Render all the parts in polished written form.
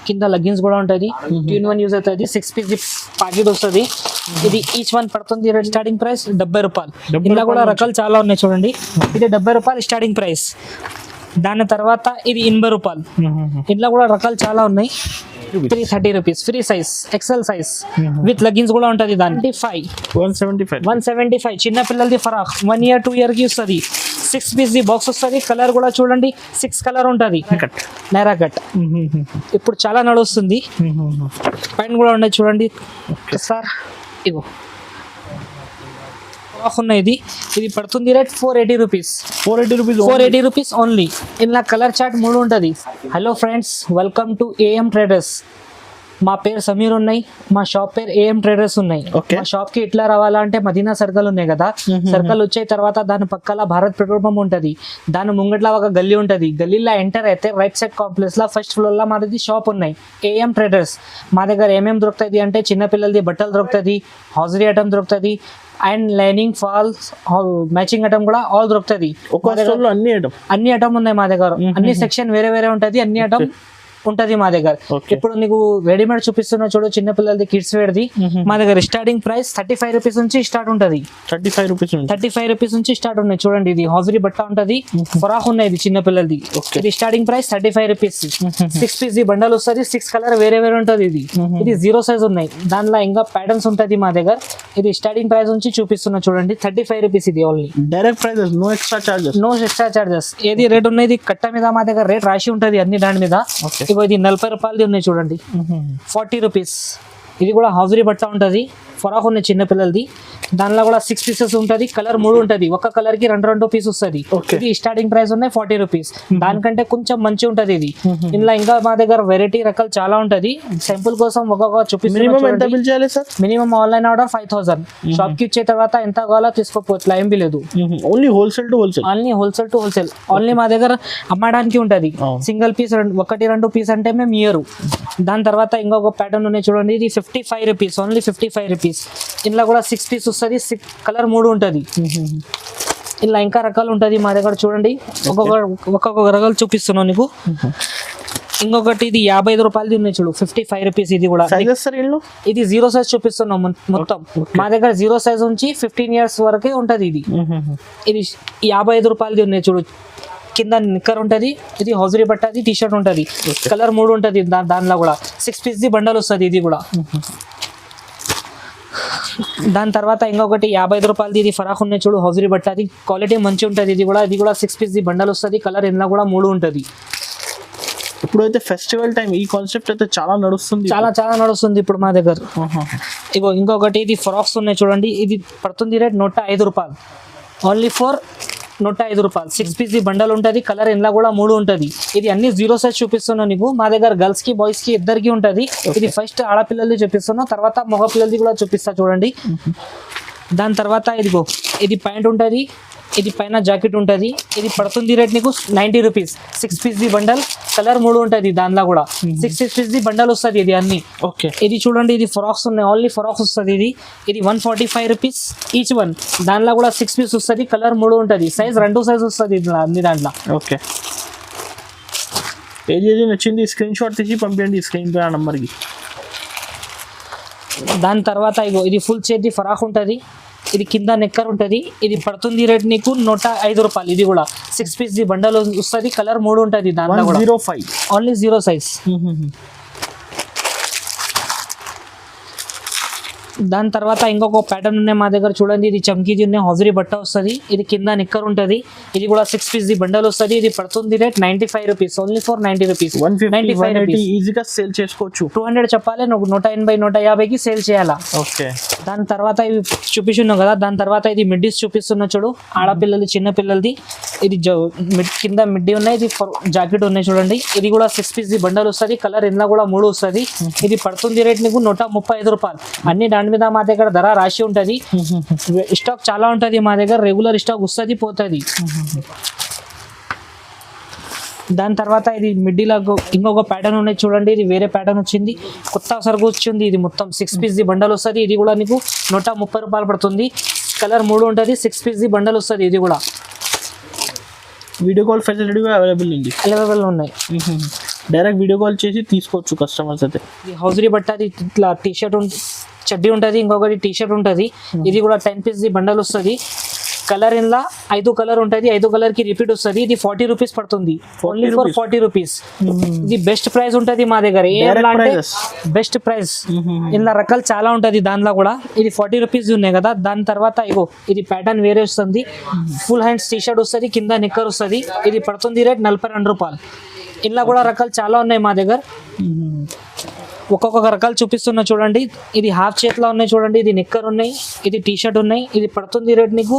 కింద లెగ్గిన్స్ కూడా ఉంటుంది, 2-in-1 యూజ్ అవుతుంది. 6 పీస్ ప్యాకెట్ వస్తుంది. ఇది ఈచ్ వన్ పడుతుంది రేట్ స్టార్టింగ్ ప్రైస్ 70 రూపాయలు. ఇందులో కూడా రకాలు చాలా ఉన్నాయి చూడండి. ఇది 70 రూపాయలు స్టార్టింగ్ ప్రైస్. దాని తర్వాత ఇది 80 రూపాయలు. ఇందులో కూడా రకాలు చాలా ఉన్నాయి. 330 rupees free size, XL size with leggings కూడా ఉంటుంది. దానికి 175 చిన్న పిల్లలది ఫరాక్ 1 year 2 year కి వస్తుంది. 6 పీస్ ది బాక్స్ వస్తుంది. కలర్ కూడా చూడండి 6 కలర్ ఉంటుంది. నైరా కట్ ఇప్పుడు చాలా నడుస్తుంది. పైన కూడా ఉన్నాయి చూడండి సార్. ఇగో ఉన్నాయి. ఇది పడుతుంది రేట్ 480 రూపీస్. 480 rupees only. ఇలా కలర్ చార్ట్ 3 ఉంటుంది. Hello friends, welcome to AM traders. మా పేరు సమీర్ ఉన్నాయి, మా షాప్ పేరు ఏఎం ట్రేడర్స్ ఉన్నాయి. మా షాప్ కి ఇట్లా రావాలంటే మదీనా సర్కిల్ ఉన్నాయి కదా, సర్కిల్ వచ్చే తర్వాత దాని పక్కల భారత్ పెట్రోల్ పంప్ ఉంటుంది. దాని ముంగట్లా ఒక గల్లీ ఉంటుంది. గల్లీలో ఎంటర్ అయితే రైట్ సైడ్ కాంప్లెక్స్ లో ఫస్ట్ ఫ్లోర్ లో మాది షాప్ ఉన్నాయి ఏఎం ట్రేడర్స్. మా దగ్గర ఏమేమి దొరుకుతుంది అంటే చిన్నపిల్లలది బట్టలు దొరుకుతుంది, హౌజరీ ఐటమ్ దొరుకుతుంది, and lining falls matching item కూడా ఆల్ దొరుకుతుంది. అన్ని ఐటమ్ ఉన్నాయి మా దగ్గర. అన్ని సెక్షన్ వేరే వేరే ఉంటుంది. అన్ని ఐటమ్ ఉంటది మా దగ్గర. ఇప్పుడు నీకు రెడీమేడ్ చూపిస్తున్నా చూడు, చిన్న పిల్లలది కిడ్స్ వేర్ ది. మా దగ్గర స్టార్టింగ్ ప్రైస్ 35 రూపీస్ నుంచి స్టార్ట్ ఉంటది. 35 రూపీస్ నుంచి స్టార్ట్ ఉన్నాయి చూడండి. ఇది హౌజరీ బట్ట ఉంటది, ఫరాక్ ఉన్నాయి. ఇది చిన్న పిల్లలది. ఇది starting price 35 rupees. 6 piece the bundle వస్తుంది. 6 కలర్ వేరే వేరే ఉంటది. ఇది 0 సైజ్ ఉన్నాయి. దానిలో ఇంకా ప్యాటర్న్స్ ఉంటది మా దగ్గర. ఇది స్టార్టింగ్ ప్రైస్ నుంచి చూపిస్తున్నా చూడండి 35 రూపీస్. ఇది only direct prices, no extra charges. ఏది రేట్ ఉన్నది కట్ట మీద మా దగ్గర రేట్ రాసి ఉంటది అన్ని దాని మీద. ఇది 40 రూపాయలది ఉన్నాయి చూడండి, 40 రూపీస్. ఇది కూడా హౌజరీ బట్ట ఉంటుంది, ఫరాక్ ఉన్నాయి చిన్న పిల్లలది. దానిలో కూడా 6 పీసెస్ ఉంటుంది. కలర్ 3 ఉంటుంది. ఒక కలర్ కి 2 పీస్ వస్తుంది. ఇది స్టార్టింగ్ ప్రైస్ ఉన్నాయి 40 రూపీస్. దానికంటే కొంచెం మంచి ఉంటది ఇది. ఇందులో ఇంకా మా దగ్గర వెరైటీ రకాలు చాలా ఉంటది. సింపుల్ కోసం ఒక్కొక్క చూపిస్తాను. Minimum online order 5000. షాప్ కి ఇచ్చే తర్వాత ఎంత కావాలో తీసుకోవచ్చు, ఏం లేదు. Only wholesale to wholesale. Only మా దగ్గర అమ్మడానికి ఉంటది. సింగిల్ పీస్ 1-2 పీస్ అంటే మేము ఇయరు. దాని తర్వాత ఇంకొక ప్యాటర్న్ ఉన్నాయి చూడండి. ఇది 55 రూపీస్, ఓన్లీ 55 రూపీస్. ఇందులో కూడా 6 పీస్ వస్తుంది. కలర్ 3 ఉంటుంది. ఇలా ఇంకా రకాలు ఉంటుంది మా దగ్గర చూడండి. ఒక్కొక్క రకాలు చూపిస్తున్నాను నీకు. ఇంకొకటి ఇది 55 రూపాయలది ఉన్నాయి చూడు, 55 రూపీస్. ఇది కూడా ఇది 0 సైజ్ చూపిస్తున్నాం మొత్తం. మా దగ్గర 0 సైజ్ నుంచి 15 years వరకే ఉంటది. ఇది 55 రూపాయలది ఉన్నాయి చూడు. కింద నిక్కర్ ఉంటది. ఇది హౌజరీ బట్టది, టీ షర్ట్ ఉంటది. కలర్ 3 ఉంటది. దానిలో కూడా 6 పీస్ ది బండల్ వస్తుంది. ఇది కూడా. దాని తర్వాత ఇంకొకటి 55 రూపాయలది. ఇది ఫరాక్ ఉన్నాయి చూడు, హౌజరీ బట్టది. క్వాలిటీ మంచి ఉంటుంది. ఇది కూడా 6 పీస్ ది బండల్ వస్తుంది. కలర్ ఇందులో కూడా 3 ఉంటుంది. ఇప్పుడైతే ఫెస్టివల్ టైం ఈ కాన్సెప్ట్ అయితే చాలా నడుస్తుంది, చాలా నడుస్తుంది ఇప్పుడు మా దగ్గర. ఇగో ఇంకొకటి ఇది ఫ్రాక్స్ ఉన్నాయి చూడండి. ఇది పడుతుంది రేట్ 105 రూపాయలు, ఓన్లీ ఫర్ 105 రూపాయలు. 6 పీస్ ది బండల్ ఉంటుంది. కలర్ ఇందులో కూడా 3 ఉంటుంది. ఇది అన్ని 0 సైజ్ చూపిస్తున్నా నీకు. మా దగ్గర గర్ల్స్ కి బాయ్స్ కి ఇద్దరికి ఉంటుంది. ఇది ఫస్ట్ ఆడపిల్లలది చూపిస్తున్నా, తర్వాత మగ పిల్లలది కూడా చూపిస్తా చూడండి. దాని తర్వాత ఇదిగో ఇది ప్యాంట్ ఉంటుంది. ఇది పైన జాకెట్ ఉంటుంది. ఇది పడుతుంది రేట్ నీకు 90 rupees. 6 piece the bundle. Colour 3 ఉంటుంది. దానిలో కూడా 6 పీస్ ది బండల్ వస్తుంది. ఇది అన్ని ఇది చూడండి. ఇది ఫ్రాక్స్ ఉన్నాయి, ఓన్లీ ఫ్రాక్స్ వస్తుంది. ఇది 145 రూపీస్ ఈచ్ వన్. దానిలో కూడా 6 పీస్ వస్తుంది. కలర్ 3 ఉంటుంది. సైజ్ 2 సైజ్ వస్తుంది అన్ని దాంట్లో. ఏది నచ్చింది స్క్రీన్ షాట్ తీసి పంపించండి స్క్రీన్ పై నంబర్కి. దాని తర్వాత ఇగో ఇది ఫుల్ చేతి ఫరాక్ ఉంటుంది. ఇది కింద నెక్కర్ ఉంటుంది. ఇది పడుతుంది రేట్ నీకు 105 రూపాయలు. ఇది కూడా 6 పీస్ ది బండల్ వస్తుంది. కలర్ 3 ఉంటుంది. దాంట్లో కూడా 105 ఓన్లీ 0 సైజ్. దాని తర్వాత ఇంకొక ప్యాటర్న్ ఉన్నాయి మా దగ్గర చూడండి. ఇది చమ్కీది ఉన్నాయి, హౌజరీ బట్ట వస్తుంది. ఇది కింద నిక్కర్ ఉంటుంది. ఇది కూడా 6 పీస్ ది బండల్ వస్తుంది. ఇది పడుతుంది rate 95 rupees, only for 90 rupees. 195 rupees ఈజీగా సేల్ చేసుకోవచ్చు. 200 చెప్పాలి, 180 150కి సేల్ చేయాలా. దాని తర్వాత ఇవి చూపిస్తున్నావు కదా. దాని తర్వాత ఇది మిడ్డీస్ చూపిస్తున్నా చూడు, ఆడపిల్లది చిన్న పిల్లలది. ఇది కింద మిడ్డీ ఉన్నాయి. ఇది జాకెట్ ఉన్నాయి చూడండి. ఇది కూడా 6 పీస్ ది బండల్ వస్తుంది. కలర్ ఇందులో కూడా 3 వస్తుంది. ఇది పడుతుంది రేట్ నీకు 135 రూపాయలు. అన్ని దాని మీద మా దగ్గర ధర రాసి ఉంటది. స్టాక్ చాలా ఉంటది మా దగ్గర. రెగ్యులర్ స్టాక్ వస్తుంది పోతుంది. దాని తర్వాత ఇది మిడ్డీలో ఇంకొక ప్యాటర్న్ ఉన్నాయి చూడండి. ఇది వేరే ప్యాటర్న్ వచ్చింది, కొత్త సరుకు వచ్చింది. ఇది మొత్తం 6 పీస్ ది బండల్ వస్తుంది. ఇది కూడా నీకు 130 రూపాయలు పడుతుంది. కలర్ 3 ఉంటుంది. 6 పీస్ ది బండల్ వస్తుంది. ఇది కూడా వీడియో కాల్ ఫెసిలిటీ అవైలబుల్ ఉన్నాయి. డైరెక్ట్ వీడియో కాల్ చేసి తీసుకోవచ్చు కస్టమర్స్ అయితే. ఇది హౌజరీ బట్ట, అది ఇట్లా టీ షర్ట్ చడ్డీ ఉంటుంది, ఇంకొకటి టీ షర్ట్ ఉంటుంది. ఇది కూడా 10 పీస్ బండల్ వస్తుంది. కలర్ ఇందులో 5 కలర్ ఉంటుంది, 5 కలర్ కి రిపీట్ వస్తుంది. ఇది 40 రూపీస్ పడుతుంది, ఓన్లీ ఫర్ 40 రూపీస్. ఇది బెస్ట్ ప్రైస్ ఉంటుంది మా దగ్గర. Best price. ఇందులో రకాలు చాలా ఉంటుంది దానిలో కూడా. ఇది 40 రూపీస్ ఉన్నాయి కదా. దాని తర్వాత ఇగో ఇది ప్యాటర్న్ వేరే వస్తుంది. ఫుల్ హ్యాండ్స్ టీ షర్ట్ వస్తుంది, కింద నిక్కర్ వస్తుంది. ఇది పడుతుంది రేట్ 42 రూపాయలు. ఇందులో కూడా రకాలు చాలా ఉన్నాయి మా దగ్గర. ఒక్కొక్క రకాలు చూపిస్తున్నా చూడండి. ఇది హాఫ్ చేతిలో ఉన్నాయి చూడండి, ఇది నిక్కర్ ఉన్నాయి, ఇది టీ షర్ట్ ఉన్నాయి. ఇది పడుతుంది రేట్ నీకు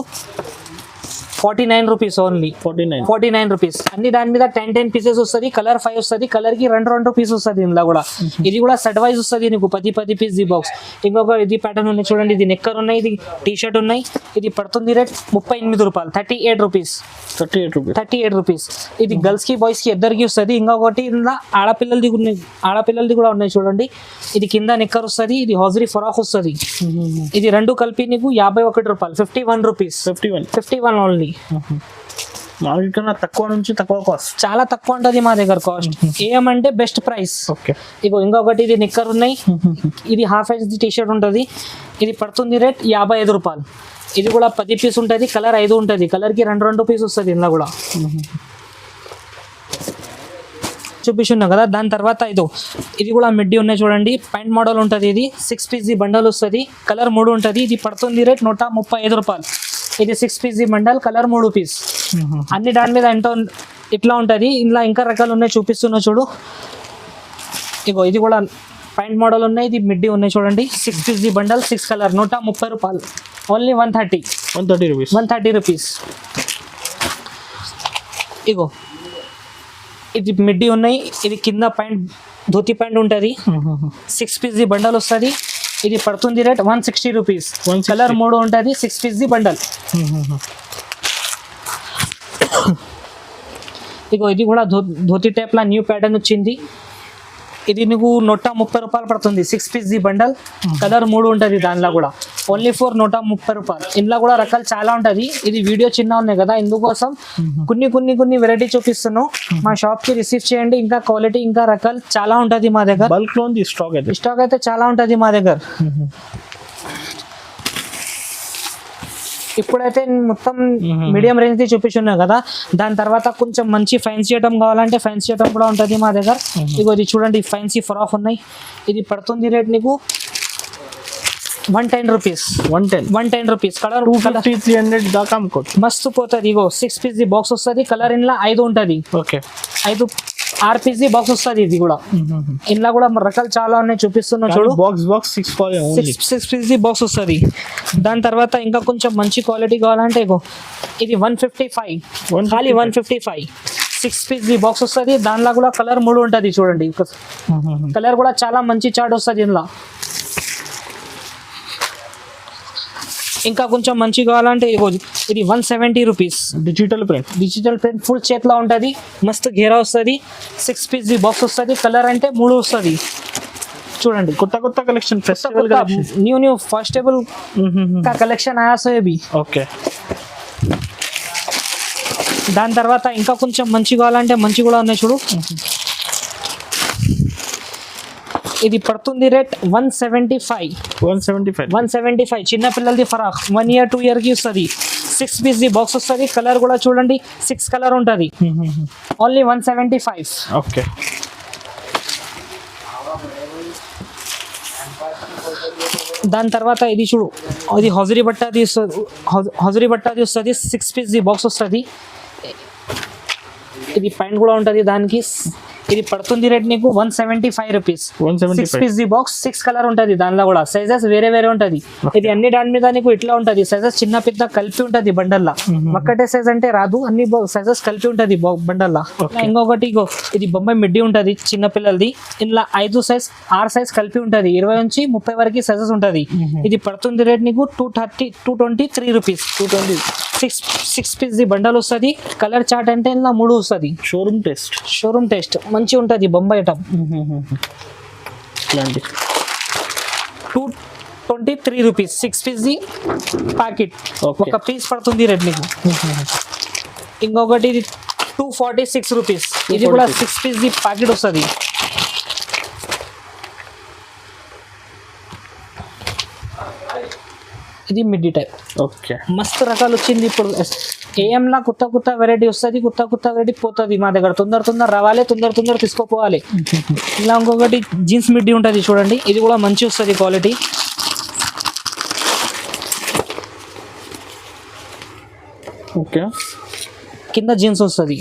49 రూపీస్ ఓన్లీ. 49 రూపీస్. అన్ని దాని మీద 10 పీసెస్ వస్తుంది. కలర్ 5 వస్తుంది, కలర్ కి 2 పీస్ వస్తుంది ఇందులో కూడా. ఇది కూడా సెట్ వైజ్ వస్తుంది నీకు 10 పీస్ ది బాక్స్. ఇంకొక ఇది ప్యాటర్న్ ఉన్నాయి చూడండి, ఇది నిక్కర్ ఉన్నాయి, ఇది టీ షర్ట్ ఉన్నాయి. ఇది పడుతుంది రేట్ 38 రూపాయలు, 38 రూపీస్. 38 రూపీస్. ఇది గర్ల్స్ కి బాయ్స్ కి ఇద్దరికి వస్తుంది. ఇంకొకటి ఇందులో ఆడపిల్లలది కూడా ఉన్నాయి చూడండి. ఇది కింద నిక్కర్ వస్తుంది, ఇది హౌజరీ ఫరాక్ వస్తుంది. ఇది రెండు కలిపి నీకు 51 రూపాయలు, 51 రూపీస్. 51 ఓన్లీ. మార్కెట్ కన్నా తక్కువ నుంచి తక్కువ కాస్ట్, చాలా తక్కువ ఉంటుంది మా దగ్గర కాస్ట్. ఏమంటే బెస్ట్ ప్రైస్. ఓకే. ఇగో ఇంకొకటి ఇది నిక్కర్ ఉన్నాయి, ఇది హాఫ్ సైజ్ టీ షర్ట్ ఉంటుంది. ఇది పడుతుంది రేట్ 55 రూపాయలు. ఇది కూడా 10 పీస్ ఉంటుంది, కలర్ 5 ఉంటుంది. కలర్ కి 2 పీస్ వస్తుంది ఇందులో కూడా. చూపిస్తున్నా కదా. దాని తర్వాత ఇది కూడా మిడ్డీ ఉన్నాయి చూడండి, ప్యాంట్ మోడల్ ఉంటుంది. ఇది 6 పీస్ బండల్ వస్తుంది, కలర్ 3 ఉంటుంది. ఇది పడుతుంది రేట్ 135 రూపాయలు. ఇది 6 పీస్ బండల్, కలర్ 3 పీస్. అన్ని దాని మీద ఇట్లా ఉంటుంది. ఇందులో ఇంకా రకాలు ఉన్నాయి చూపిస్తున్నా చూడు. ఇగో ఇది కూడా ప్యాంట్ మోడల్ ఉన్నాయి, ఇది మిడ్డీ ఉన్నాయి చూడండి. 6 పీస్ బండల్, 6 కలర్, 130 రూపాయలు. Only 130 rupees. ఇగో ఇది మిడ్డీ ఉన్నాయి, ఇది కింద ప్యాంట్ ధోతి ప్యాంట్ ఉంటుంది. 6 పీస్ బండల్ వస్తుంది. ఇది పడుతుంది రేట్ 160 రూపీస్. కలర్ 3 ఉంటుంది, 6 పీస్ బండల్. ఇగో ఇది కూడా ధోతి టైప్ లా న్యూ ప్యాటర్న్ వచ్చింది. ఇది నీకు 130 రూపాయలు పడుతుంది, 6 పీస్ బండల్. కలర్ 3 ఉంటుంది దానిలో కూడా, ఓన్లీ ఫర్ 130 రూపాయలు. ఇందులో కూడా రకాలు చాలా ఉంటుంది. ఇది వీడియో చిన్న ఉన్నాయి కదా, ఇందుకోసం కొన్ని వెరైటీ చూపిస్తున్నాను. మా షాప్ కి రిసీవ్ చేయండి. ఇంకా క్వాలిటీ ఇంకా రకాలు చాలా ఉంటుంది మా దగ్గర. బల్క్ లో స్టాక్ అయితే చాలా ఉంటుంది మా దగ్గర. ఇప్పుడైతే మొత్తం మీడియం రేంజ్ ది చూపిస్తున్నా కదా. దాని తర్వాత కొంచెం మంచి ఫ్యాన్సీ ఐటమ్ కావాలంటే ఫ్యాన్సీ ఐటమ్ కూడా ఉంటుంది మా దగ్గర. ఇగో ఇది చూడండి, ఫ్యాన్సీ ఫ్రాక్ ఉన్నాయి. ఇది పడుతుంది రేట్ నీకు 110 రూపీస్. 110 రూపీస్. కలర్ 250-300 దాకా అమ్ముకోవచ్చు. మస్తు పోతుంది. ఇగో 6 పీస్ బాక్స్ వస్తుంది, కలర్ ఇంట్లో 5 ఉంటుంది. ఓకే. 5 6 పీస్ బాక్స్ వస్తుంది. ఇది కూడా ఇంట్లో కూడా రకాలు చాలా ఉన్నాయి చూపిస్తున్నా చూడు. బాక్స్ 6 పీస్ బాక్స్ వస్తుంది. దాని తర్వాత ఇంకా కొంచెం మంచి క్వాలిటీ కావాలంటే ఇగో ఇది 155, ఖాళీ 155. 6 పీస్ బాక్స్ వస్తుంది. దానిలో కూడా కలర్ 3 ఉంటుంది చూడండి. కలర్ కూడా చాలా మంచి చార్ట్ వస్తుంది ఇందులో. ఇంకా కొంచెం మంచి కావాలంటే ఇది 170 రూపీస్. డిజిటల్ ప్రింట్ ఫుల్ చేతిలో ఉంటుంది, మస్తు ఘేరా వస్తుంది. 6 పీస్ బాక్స్ వస్తుంది. కలర్ అంటే 3 వస్తుంది చూడండి. కొత్త కలెక్షన్, ఫెస్టివల్ కలెక్షన్, न्यू फॉस्टेबल का कलेक्शन आया सो अभी. ఓకే. దాని తర్వాత ఇంకా కొంచెం మంచి కావాలంటే మంచి కూడా ఉన్నాయి చూడు. ఇది పడుతుంది రేట్ 175. చిన్న పిల్లలది ఫరాక్ 1 year 2 year కి వస్తుంది. 6 పీస్ బాక్స్ వస్తుంది. కలర్ కూడా చూడండి 6 కలర్ ఉంటుంది. ఓన్లీ 175. ఓకే. దాని తర్వాత ఇది చూడు, అది హౌజరీ బట్టాది వస్తుంది. 6 పీస్ బాక్స్ వస్తుంది. ఇది ప్యాంట్ కూడా ఉంటుంది దానికి. ఇది పడుతుంది రేట్ నీకు 175 రూపీస్. 6 పీస్ బాక్స్, 6 కలర్ ఉంటుంది. దానిలో కూడా సైజెస్ వేరే ఉంటుంది. ఇది అన్ని దాని మీద నీకు ఇట్లా ఉంటుంది. సైజెస్ చిన్న పెద్ద కలిపి ఉంటుంది బండల్లా. ఒక్కటే సైజ్ అంటే రాదు, అన్ని సైజెస్ కలిపి ఉంటుంది బండల్లా. ఇంకొకటి ఇది బొంబాయి మిడ్డీ ఉంటుంది చిన్న పిల్లలది. ఇందులో 5 సైజ్ 6 సైజ్ కలిపి ఉంటుంది. 20 నుంచి 30 వరకు సైజెస్ ఉంటుంది. ఇది పడుతుంది రేట్ నీకు 223 రూపీస్. 6 పీస్ బండల్ వస్తుంది. కలర్ చార్ట్ అంటే ఇందులో 3 వస్తుంది. షోరూమ్ టెస్ట్ మంచి ఉంటుంది Bombay item. 223 rupees. 6 piece packet, ఒక పీస్ పడుతుంది రేట్ మీకు. ఇంకొకటి ఇది 246 రూపీస్. ఇది కూడా 6 పీస్ ది ప్యాకెట్ వస్తుంది. ఇది మిడ్డీ టైప్. ఓకే, మస్తు రకాలు వచ్చింది ఇప్పుడు. ఏఎంలా కొత్త కొత్త వెరైటీ వస్తుంది, కొత్త కొత్త వెరైటీ పోతుంది మా దగ్గర. తొందర రావాలి, తొందర తీసుకోపోవాలి. ఇలా ఇంకొకటి జీన్స్ మిడ్డీ ఉంటుంది చూడండి, ఇది కూడా మంచి వస్తుంది క్వాలిటీ. ఓకే, కింద జీన్స్ వస్తుంది.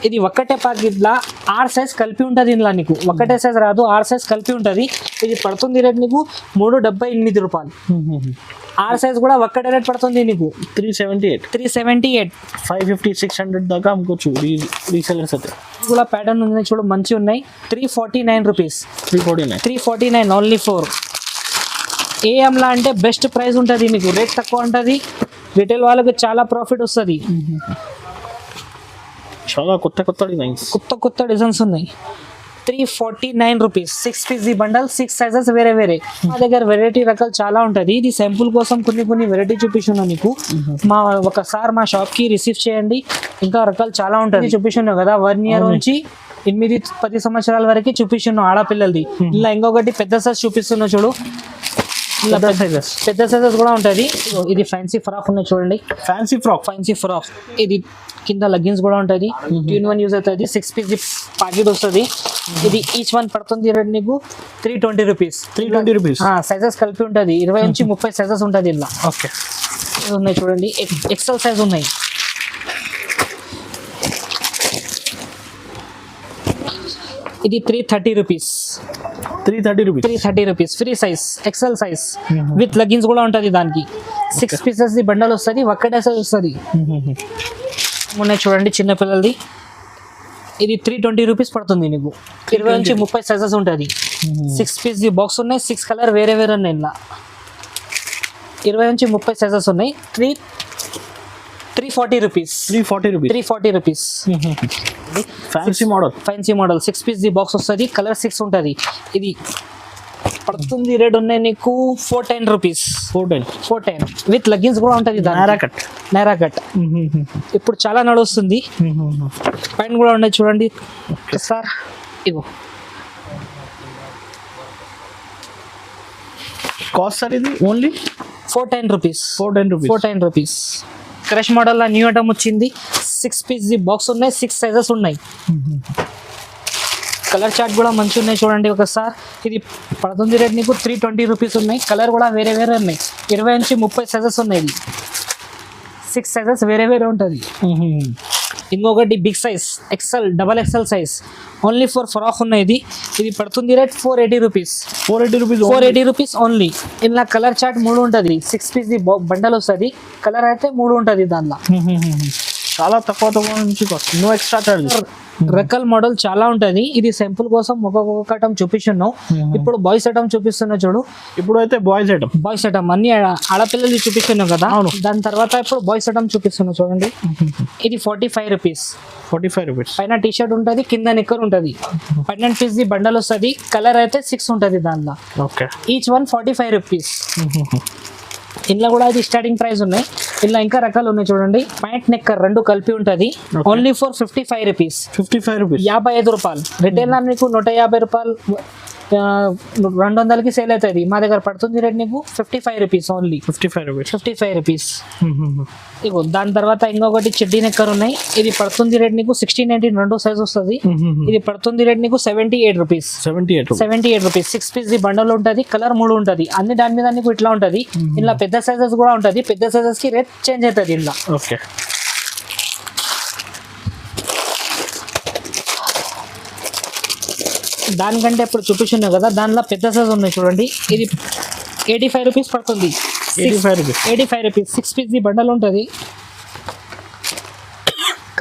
ఇది ఒక్కటే ప్యాకెట్లా 6 సైజ్ కలిపి ఉంటుంది. ఇందులో నీకు ఒకటే సైజ్ రాదు, 6 సైజ్ కలిపి ఉంటుంది. ఇది పడుతుంది రేట్ నీకు 378 రూపాయలు. 6 సైజ్ కూడా ఒక్కటే రేట్ పడుతుంది నీకు 378. 550 600 దాకా అమ్ముకోవచ్చు రీసెలర్స్ అయితే. ఇది కూడా ప్యాటర్న్ ఉంది చూడు, మంచి ఉన్నాయి. 349 రూపీస్. 349 only four. ఏఎంలా అంటే బెస్ట్ ప్రైస్ ఉంటుంది మీకు, రేట్ తక్కువ ఉంటుంది. రిటైల్ వాళ్ళకి చాలా ప్రాఫిట్ వస్తుంది. చాలా కొత్త డిజైన్స్ ఉన్నాయి. 349 rupees. 6 piece the bundle, 6 sizes వేరే. మా దగ్గర వెరైటీ రకాలు చాలా ఉంటుంది. ఇది శాంపుల్ కోసం కొన్ని వెరైటీ చూపిస్తున్నా మీకు. ఒకసారి మా షాప్ కి రిసీవ్ చేయండి, ఇంకా రకాలు చాలా ఉంటుంది. చూపిస్తున్నావు కదా, 1 ఇయర్ నుంచి 8-10 సంవత్సరాల వరకు చూపిస్తున్నాం ఆడపిల్లలది. ఇలా ఇంకొకటి పెద్ద సైజ్ చూపిస్తున్నా చూడు, పెద్ద సైజెస్ కూడా ఉంటుంది. ఇది ఫ్యాన్సీ ఫ్రాక్ ఉన్నాయి చూడండి, ఫ్యాన్సీ ఫ్రాక్. ఇది కింద లెగ్గిన్స్ కూడా ఉంటుంది. 2-in-1 యూజ్ అవుతుంది. 6 పీస్ ప్యాకెట్ వస్తుంది. ఇది ఈచ్ వన్ పడుతుంది రేట్ నీకు 320 రూపీస్. సైజెస్ కలిపి ఉంటుంది. 20 నుంచి 30 సైజెస్ ఉంటుంది ఇలా. ఓకే, ఉన్నాయి చూడండి, ఎక్సెల్ సైజ్ ఉన్నాయి. ఇది 330 rupees. 330 rupees free size, XL size with leggings కూడా ఉంటుంది. దానికి 6 పీసెస్ ది బండల్ వస్తుంది, ఒక్కటే సైజ్ వస్తుంది. ఉన్నాయి చూడండి చిన్న పిల్లలది. ఇది 320 రూపీస్ పడుతుంది నీకు. 20 నుంచి 30 సైజెస్ ఉంటుంది. 6 పీస్ ది బాక్స్ ఉన్నాయి. 6 కలర్ వేరే ఉన్నాయి ఇలా. 20 నుంచి 30 సైజెస్ ఉన్నాయి. 340 rupees. 340 rupees. Fancy model 6 piece the box వస్తుంది. కలర్ 6 ఉంటుంది. ఇది పడుతుంది రేట్ ఉన్నాయి నీకు 410 రూపీస్. 410 విత్ లెగ్గిన్స్ కూడా ఉంటుంది. నైరా కట్ ఇప్పుడు చాలా నడుస్తుంది. పైన కూడా ఉన్నాయి చూడండి సార్. ఇగో కాస్ట్ సార్ ఇది only 410 rupees. Crush model new item వచ్చింది. 6 పీస్ ది బాక్స్ ఉన్నాయి. 6 సైజెస్ ఉన్నాయి. కలర్ చార్ట్ కూడా మంచి ఉన్నాయి చూడండి ఒకసారి. ఇది పడుతుంది రేట్ నీకు 320 రూపీస్ ఉన్నాయి. కలర్ కూడా వేరే ఉన్నాయి. 20 నుంచి 30 సైజెస్ ఉన్నాయి. ఇది 6 సైజెస్ వేరే ఉంటుంది. ఇంకొకటి big size XL, double XL size only for frock ఉన్నాయి. ఇది పడుతుంది రేట్ 480 రూపీస్. 480 rupees only. ఇలా కలర్ చార్ట్ 3 ఉంటుంది. 6 పీస్ ది బండల్ వస్తుంది. కలర్ అయితే 3 ఉంటుంది దానిలో. చాలా తక్కువ నుంచి నో ఎక్స్ట్రా చార్జెస్. రకల్ మోడల్ చాలా ఉంటుంది. ఇది సింపుల్ కోసం ఒక్కొక్క ఐటమ్ చూపిస్తున్నావు. ఇప్పుడు బాయ్స్ ఐటమ్ చూపిస్తున్నా చూడు. ఇప్పుడు అయితే బాయ్స్ ఐటమ్ అన్ని ఆడపిల్లలు చూపిస్తున్నావు కదా, దాని తర్వాత ఇప్పుడు బాయ్స్ ఐటమ్ చూపిస్తున్నా చూడండి. ఇది 45 రూపీస్. పైన టీ షర్ట్ ఉంటుంది, కింద నిక్కర్ ఉంటుంది. 12 పీస్ ది బండల్ వస్తుంది. కలర్ అయితే 6 ఉంటుంది దానిలో. Each one 45 rupees. ఇందులో కూడా ఇది స్టార్టింగ్ ప్రైస్ ఉన్నాయి. ఇలా ఇంకా రకాలు ఉన్నాయి చూడండి. ప్యాంట్ నెక్కర్ 2 కలిపి ఉంటుంది. Only for 55 rupees. 55 రూపాయలు. రిటైల్ నీకు 150 రూపాయలు 200కి సేల్ అవుతుంది. మా దగ్గర పడుతుంది రేట్ నీకు 55 రూపీస్ ఓన్లీ. 55 రూపీస్. ఇగో దాని తర్వాత ఇంకొకటి చెడ్డీ నెక్కర్ ఉన్నాయి. ఇది పడుతుంది రేట్ నీకు 16-19 2 సైజ్ వస్తుంది. ఇది పడుతుంది రేట్ నీకు 78 rupees. 78 rupees. 6 piece the bundle ఉంటుంది. కలర్ 3 ఉంటుంది. అన్ని దాని మీద నీకు ఇట్లా ఉంటుంది. ఇలా పెద్ద సైజెస్ కూడా ఉంటుంది. పెద్ద సైజెస్ కి రేట్ చేంజ్ అవుతుంది ఇలా. దానికంటే ఇప్పుడు చూపిస్తున్నావు కదా, దానిలో పెద్ద సైజ్ ఉన్నాయి చూడండి. ఇది 85 రూపీస్ పడుతుంది. 85 రూపీస్. 6 పీస్ ది బండల్ ఉంటుంది.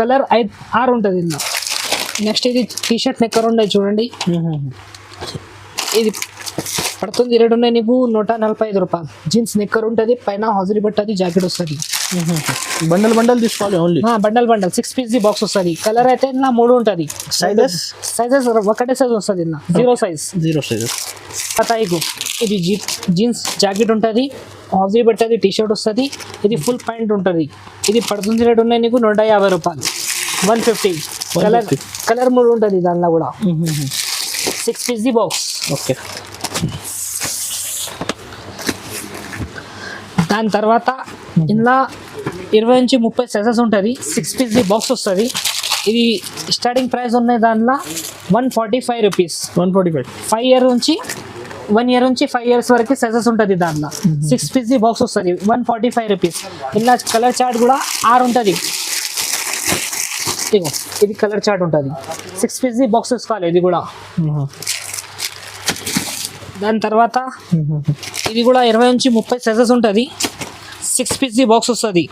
కలర్ 6 ఉంటుంది ఇందులో. నెక్స్ట్ ఇది టీ షర్ట్ నెక్కర్ ఉన్నాయి చూడండి. ఇది పడుతుంది రేట్ ఉన్నాయి నీకు 145 రూపాయలు. జీన్స్ నెక్కర్ ఉంటుంది. పైన హౌజరీ బట్టది జాకెట్ వస్తుంది. బండల్ తీసుకోవాలి only. Bundle 6 piece the box వస్తుంది. కలర్ అయితే ఇలా 3 ఉంటుంది. సైజెస్ ఒకటే సైజ్ వస్తుంది ఇలా. 0 సైజ్. ఇది జీన్స్ జాకెట్ ఉంటుంది. హౌజరీ బట్టది టీ షర్ట్ వస్తుంది. ఇది ఫుల్ ప్యాంట్ ఉంటుంది. ఇది పడుతుంది రేట్ ఉన్నాయి నీకు 150 రూపాయలు. 150. కలర్ 150. కలర్ మూడు ఉంటుంది దానిలో కూడా 6 పీస్ ది బాక్స్. ఓకే. దాని తర్వాత ఇందులో 20 నుంచి 30 సైజెస్ ఉంటుంది. 6 పీస్ ది బాక్స్ వస్తుంది. ఇది స్టార్టింగ్ ప్రైస్ ఉన్నాయి దానిలో 145 రూపీస్. 145. 1 ఇయర్ నుంచి 5 ఇయర్స్ వరకు సైజెస్ ఉంటుంది దాంట్లో. 6 పీస్ ది బాక్స్ వస్తుంది 145 రూపీస్. ఇలా కలర్ చార్ట్ కూడా 6 ఉంటుంది. ఇగో ఇది కలర్ చార్ట్ ఉంటుంది. 6 పీస్ ది బాక్స్ తీసుకోవాలి ఇది కూడా. దాని తర్వాత ఇది కూడా 20 నుంచి 30 సైజెస్ ఉంటుంది. 6 పీస్ ది బాక్స్ వస్తుంది.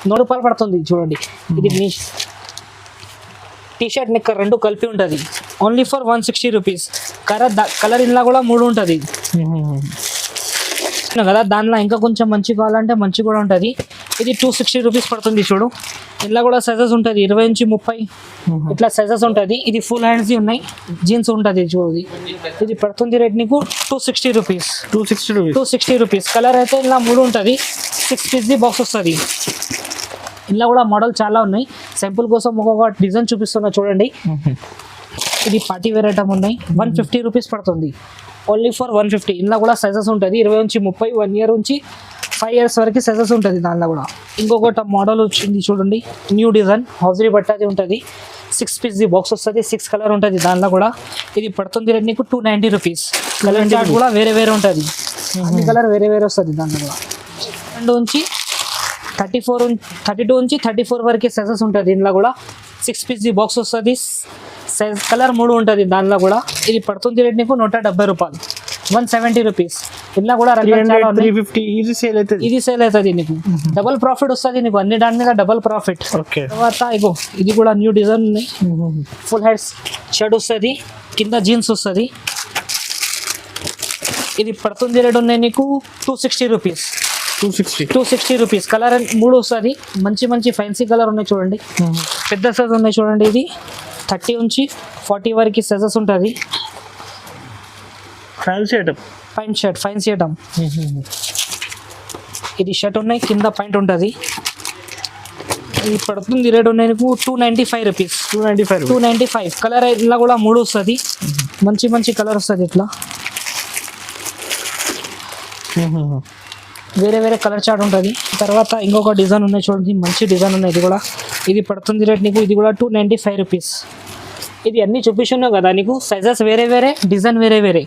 100 రూపాయలు పడుతుంది చూడండి. ఇది మీ టీ షర్ట్ నిక్కర్ రెండు కలిపి ఉంటుంది. Only for 160 rupees. కలర్ ఇందులో కూడా 3 ఉంటుంది కదా. దానిలో ఇంకా కొంచెం మంచి కావాలంటే మంచి కూడా ఉంటుంది. ఇది 260 రూపీస్ పడుతుంది చూడు. ఇందులో కూడా సైజెస్ ఉంటుంది 20 నుంచి 30 ఇట్లా సైజెస్ ఉంటుంది. ఇది ఫుల్ హ్యాండ్స్ ఉన్నాయి, జీన్స్ ఉంటుంది చూడు. ఇది పడుతుంది రేట్ నీకు 260 రూపీస్. 260 రూపీస్. కలర్ అయితే ఇలా 3 ఉంటుంది. 6 పీస్ ది బాక్స్ వస్తుంది. ఇందులో కూడా మోడల్ చాలా ఉన్నాయి. సింపుల్ కోసం ఒక్కొక్క డిజైన్ చూపిస్తున్నా చూడండి. ఇది పార్టీ వేర్ ఐటమ్ ఉన్నాయి. 150 రూపీస్ పడుతుంది. Only for 150. ఇందులో కూడా సైజెస్ ఉంటుంది 20 నుంచి 30, 1 ఇయర్ నుంచి 5 ఇయర్స్ వరకు సైజెస్ ఉంటుంది దానిలో కూడా. ఇంకొకటి మోడల్ వచ్చింది చూడండి, న్యూ డిజైన్ హౌజరీ బట్టది ఉంటుంది. 6 పీస్ ది బాక్స్ వస్తుంది. 6 కలర్ ఉంటుంది దానిలో కూడా. ఇది పడుతుంది రేట్ నీకు 290 రూపీస్. కలర్ చార్ట్ కూడా వేరే వేరే ఉంటుంది. అన్ని కలర్ వేరే వేరే వస్తుంది దానిలో కూడా. 2 నుంచి 32 నుంచి 34 వరకు సైజెస్ ఉంటుంది ఇందులో కూడా. 6 పీస్ ది బాక్స్ వస్తుంది. సైజ్ కలర్ 3 ఉంటుంది దానిలో కూడా. ఇది పడుతుంది రేట్ నీకు 170 రూపాయలు. 170 రూపీస్. ఇందులో కూడా 350 ఈజీ సేల్ అవుతుంది. ఇది సేల్ అవుతుంది నీకు. డబల్ ప్రాఫిట్ వస్తుంది నీకు. అన్ని దాని మీద డబల్ ప్రాఫిట్. ఓకే. తర్వాత ఇగో ఇది కూడా న్యూ డిజైన్ ఉన్నాయి. ఫుల్ హ్యాండ్స్ షర్ట్ వస్తుంది, కింద జీన్స్ వస్తుంది. ఇది పడుతుంది రేట్ ఉన్నాయి నీకు 260 రూపీస్. 260 రూపీస్. కలర్ 3 వస్తుంది. మంచి మంచి ఫ్యాన్సీ కలర్ ఉన్నాయి చూడండి. పెద్ద సైజ్ ఉన్నాయి చూడండి. ఇది 30 నుంచి 40 వరకు సైజెస్ ఉంటుంది. Fancy item. Pant shirt fancy item. ఇది షర్ట్ ఉన్నాయి, కింద పాయింట్ ఉంటుంది. ఇది పడుతుంది రేట్ ఉన్నాయి నీకు 295 రూపీస్. 295. కలర్ ఇలా కూడా 3 వస్తుంది. మంచి మంచి కలర్ వస్తుంది ఇట్లా. వేరే వేరే కలర్ చార్ట్ ఉంటుంది. తర్వాత ఇంకొక డిజైన్ ఉన్నాయి చూడండి, మంచి డిజైన్ ఉన్నాయి. ఇది కూడా ఇది పడుతుంది రేట్ నీకు. ఇది కూడా 295 రూపీస్. ఇది అన్ని చూపిస్తున్నావు కదా నీకు. సైజెస్ వేరే వేరే, డిజైన్ వేరే వేరే,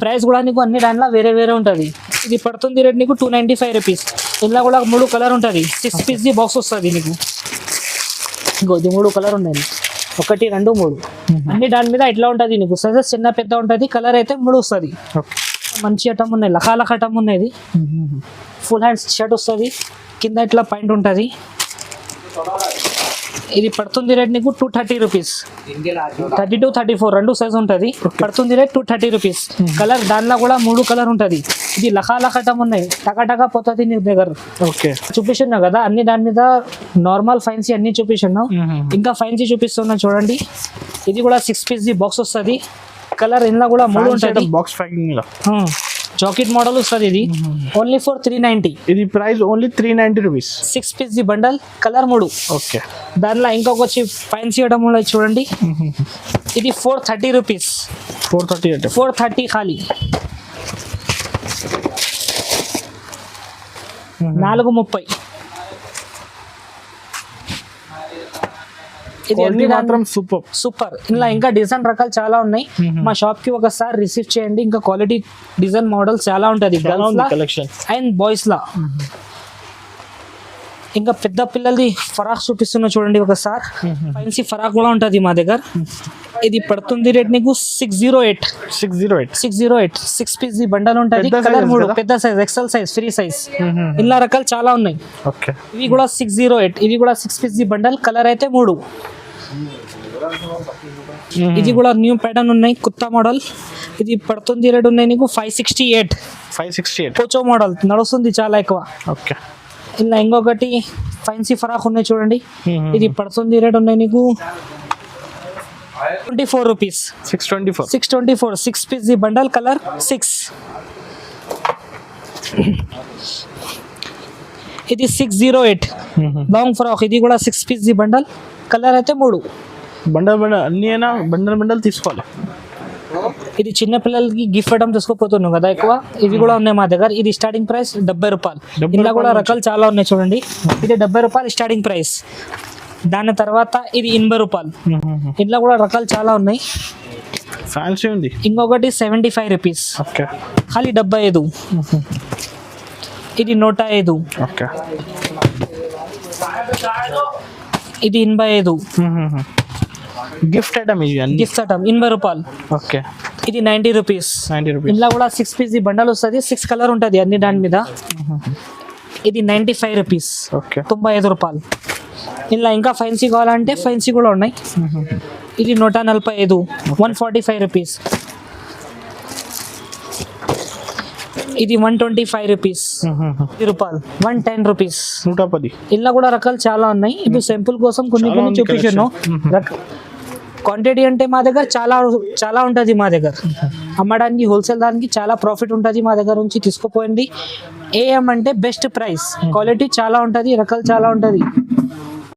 ప్రైస్ కూడా నీకు అన్ని దాంట్లో వేరే వేరే ఉంటుంది. ఇది పడుతుంది రేట్ నీకు 295 రూపీస్. ఇందులో కూడా 3 కలర్ ఉంటుంది. 6 పీస్ ది బాక్స్ వస్తుంది నీకు. ఇంకో ఇది 3 కలర్ ఉన్నాయి. 1, 2, 3 అన్ని దాని మీద ఇట్లా ఉంటుంది నీకు. సైజెస్ చిన్న పెద్ద ఉంటుంది. కలర్ అయితే 3 వస్తుంది. మంచి ఐటమ్ ఉన్నాయి. లఖాలఖ ఐటమ్ ఉన్నాయి. ఇది ఫుల్ హ్యాండ్స్ షర్ట్ వస్తుంది, కింద ఇట్లా పాయింట్ ఉంటుంది. ఇది పడుతుంది రేట్ నీకు 230 రూపీస్. 32, 34 రెండు సైజ్ ఉంటుంది. పడుతుంది రేట్ 230 రూపీస్. కలర్ దానిలో కూడా 3 కలర్ ఉంటుంది. ఇది లఖాలఖ ఐటమ్ ఉన్నాయి. టకా పోతుంది నీ దగ్గర. ఓకే. చూపిస్తున్నావు కదా అన్ని దాని మీద. నార్మల్ ఫైన్సీ అన్ని చూపిస్తున్నావు. ఇంకా ఫైన్సీ చూపిస్తున్నా చూడండి. ఇది కూడా 6 పీస్ ది బాక్స్ వస్తుంది. కలర్ ఇందులో కూడా 3 ఉంటుంది. బాక్స్ ప్యాకింగ్ లో జాకెట్ మోడల్ వస్తుంది. ఇది ఓన్లీ ఫర్ 390. ఇది price only 390 rupees. 6 piece the bundle, colour 3. Okay. దానిలో ఇంకొక వచ్చి ఫైన్సీ ఐటమ్ ఉన్నాయి చూడండి. ఇది 430 రూపీస్. 430 ఖాళీ. 430. ఇది అన్ని మాత్రం సూపర్. ఇలా ఇంకా డిజైన్ రకాలు చాలా ఉన్నాయి. మా షాప్ కి ఒకసారి రిసీవ్ చేయండి. ఇంకా క్వాలిటీ డిజైన్ మోడల్ చాలా ఉంటుంది కలెక్షన్ అండ్ బాయ్స్ లా. ఇంకా పెద్ద పిల్లలది ఫరాక్ చూపిస్తున్నా చూడండి ఒకసారి. ఫ్యాన్సీ ఫరాక్ కూడా ఉంటుంది మా దగ్గర. ఇది పడుతుంది రేట్ నీకు 608. 6 పీస్ ది బండల్ ఉంటుంది. కలర్ 3 పెద్ద size, XL size, free size. ఇలా రకాలు చాలా ఉన్నాయి. ఇవి కూడా 608. ఇది కూడా 6 పీస్ ది బండల్. కలర్ అయితే 3. ఇది కూడా న్యూ ప్యాటర్న్ ఉన్నాయి, కొత్త మోడల్. ఇది పడుతుంది రేట్ ఉన్నాయి నీకు 568. పోచో మోడల్ నడుస్తుంది చాలా ఎక్కువ. ఓకే. ఇలా ఇంకొకటి ఫ్యాన్సీ ఫరాక్ ఉన్నాయి చూడండి. ఇది పడుతుంది రేట్ ఉన్నాయి నీకు 24 rupees. 624. 6 piece the bundle. Colour 6. ఇది 608 లాంగ్ ఫ్రాక్, ఇది కూడా 6 పీస్ ది బండల్, కలర్ అయితే 3. బండల్ బండల్ అన్ని అయినా బండల్ బండల్ తీసుకోవాలి. ఇది చిన్న పిల్లలకి గిఫ్ట్ ఐటమ్ తీసుకుపోతున్నాం కదా ఎక్కువ, ఇవి కూడా ఉన్నాయి మా దగ్గర. ఇది స్టార్టింగ్ ప్రైస్ 70 రూపాయలు. ఇందులో కూడా రకాలు చాలా ఉన్నాయి చూడండి. ఇది 70 రూపాయలు స్టార్టింగ్ ప్రైస్. దాని తర్వాత ఇది 80 రూపాయలు. ఇందులో కూడా రకాలు చాలా ఉన్నాయి. ఫ్యాన్సీ ఉంది. ఇంకొకటి 75 రూపీస్, ఓకే ఖాళీ 75. ఇది 105. ఓకే ఇది 85. గిఫ్ట్ ఐటమ్ ఇవి అన్ని. గిఫ్ట్ ఐటమ్ 80 రూపాయలు. ఓకే ఇది 90 రూపీస్. 90 రూపీస్. ఇందులో కూడా 6 పీస్ బండల్ వస్తుంది, 6 కలర్ ఉంటుంది అన్ని దాని మీద. ఇది 95 రూపీస్, ఓకే 95 రూపాయలు. ఇలా ఇంకా ఫైన్సీ కావాలంటే ఫైన్సీ కూడా ఉన్నాయి. ఇది 145, 145 రూపీస్. ఇది 125 రూపీస్, 10 రూపాయలు, 110 రూపీస్. 110. ఇలా కూడా రకాలు చాలా ఉన్నాయి. ఇప్పుడు సింపుల్ కోసం కొన్ని చాలా కొన్ని ఉంది చూపించాను. క్వాంటిటీ అంటే మా దగ్గర చాలా చాలా ఉంటుంది. మా దగ్గర అమ్మడానికి హోల్సేల్ దానికి చాలా ప్రాఫిట్ ఉంటుంది. మా దగ్గర నుంచి తీసుకుపోయింది. ఏఎం అంటే బెస్ట్ ప్రైస్, క్వాలిటీ చాలా ఉంటుంది, రకాలు చాలా ఉంటుంది.